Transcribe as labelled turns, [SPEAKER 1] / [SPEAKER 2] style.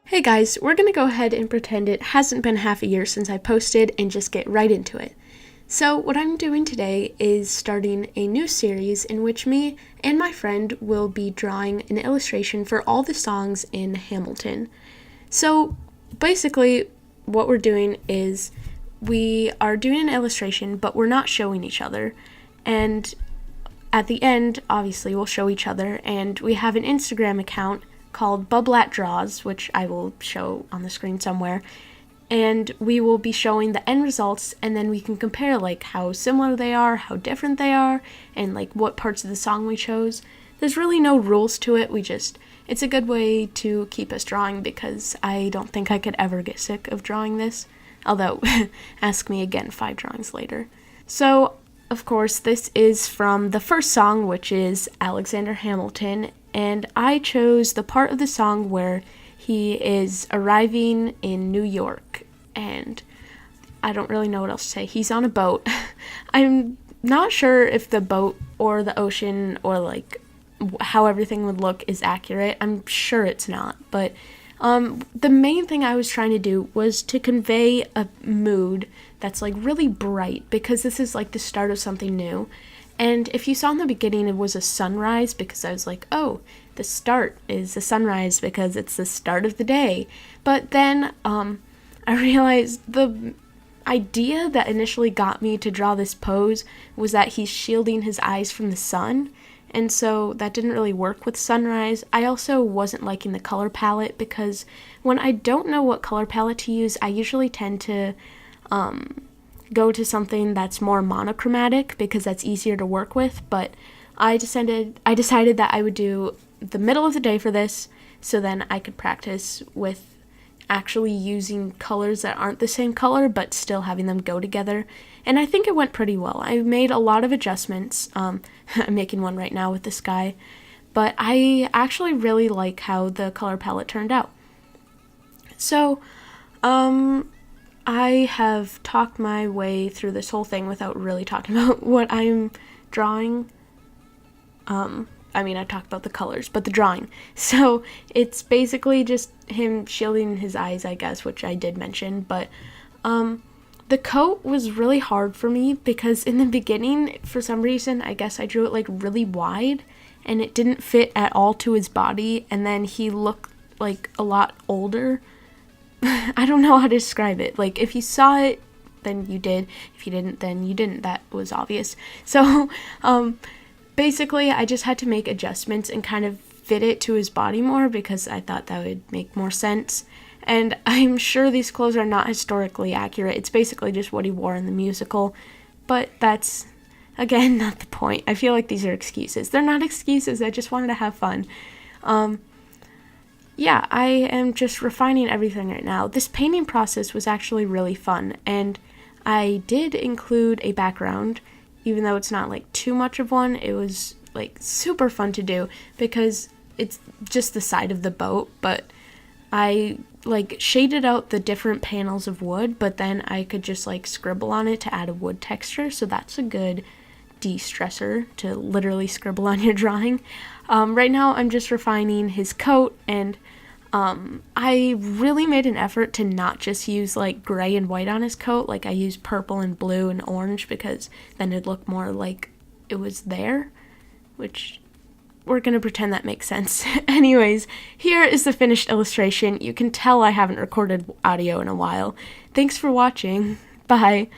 [SPEAKER 1] Hey guys, we're going to go ahead and pretend it hasn't been half a year since I posted and just get right into it. So what I'm doing today is starting a new series in which me and my friend will be drawing an illustration for all the songs in Hamilton. So basically what we're doing is we are doing an illustration, but we're not showing each other. And at the end, obviously, we'll show each other, and we have an Instagram account called Bublat Draws, which I will show on the screen somewhere, and we will be showing the end results, and then we can compare like how similar they are, how different they are, and like what parts of the song we chose. There's really no rules to it. It's a good way to keep us drawing because I don't think I could ever get sick of drawing this, although ask me again 5 drawings later. So of course, this is from the first song, which is Alexander Hamilton, and I chose the part of the song where he is arriving in New York, and I don't really know what else to say. He's on a boat. I'm not sure if the boat or the ocean or like how everything would look is accurate. I'm sure it's not, but the main thing I was trying to do was to convey a mood that's like really bright because this is like the start of something new. And if you saw in the beginning, it was a sunrise because I was like, oh, the start is a sunrise because it's the start of the day. But then I realized the idea that initially got me to draw this pose was that he's shielding his eyes from the sun. And so that didn't really work with sunrise. I also wasn't liking the color palette because when I don't know what color palette to use, I usually tend to go to something that's more monochromatic because that's easier to work with. But I decided that I would do the middle of the day for this, so then I could practice with actually using colors that aren't the same color but still having them go together. And I think it went pretty well. I made a lot of adjustments. I'm making one right now with the sky, but I actually really like how the color palette turned out. So I have talked my way through this whole thing without really talking about what I'm drawing. I talked about the colors, but the drawing. So it's basically just him shielding his eyes, I guess, which I did mention. But the coat was really hard for me because in the beginning, for some reason, I guess I drew it like really wide and it didn't fit at all to his body. And then he looked like a lot older. I don't know how to describe it. Like if you saw it, then you did. If you didn't, then you didn't. That was obvious. So basically, I just had to make adjustments and kind of fit it to his body more because I thought that would make more sense. And I'm sure these clothes are not historically accurate. It's basically just what he wore in the musical. But that's, again, not the point. I feel like these are excuses. They're not excuses. I just wanted to have fun. Yeah, I am just refining everything right now. This painting process was actually really fun. And I did include a background. Even though it's not like too much of one, it was like super fun to do because it's just the side of the boat, but I like shaded out the different panels of wood, but then I could just like scribble on it to add a wood texture, so that's a good de-stressor to literally scribble on your drawing. Right now I'm just refining his coat, and I really made an effort to not just use like gray and white on his coat. Like I used purple and blue and orange because then it'd look more like it was there, which we're gonna pretend that makes sense. Anyways, here is the finished illustration. You can tell I haven't recorded audio in a while. Thanks for watching. Bye.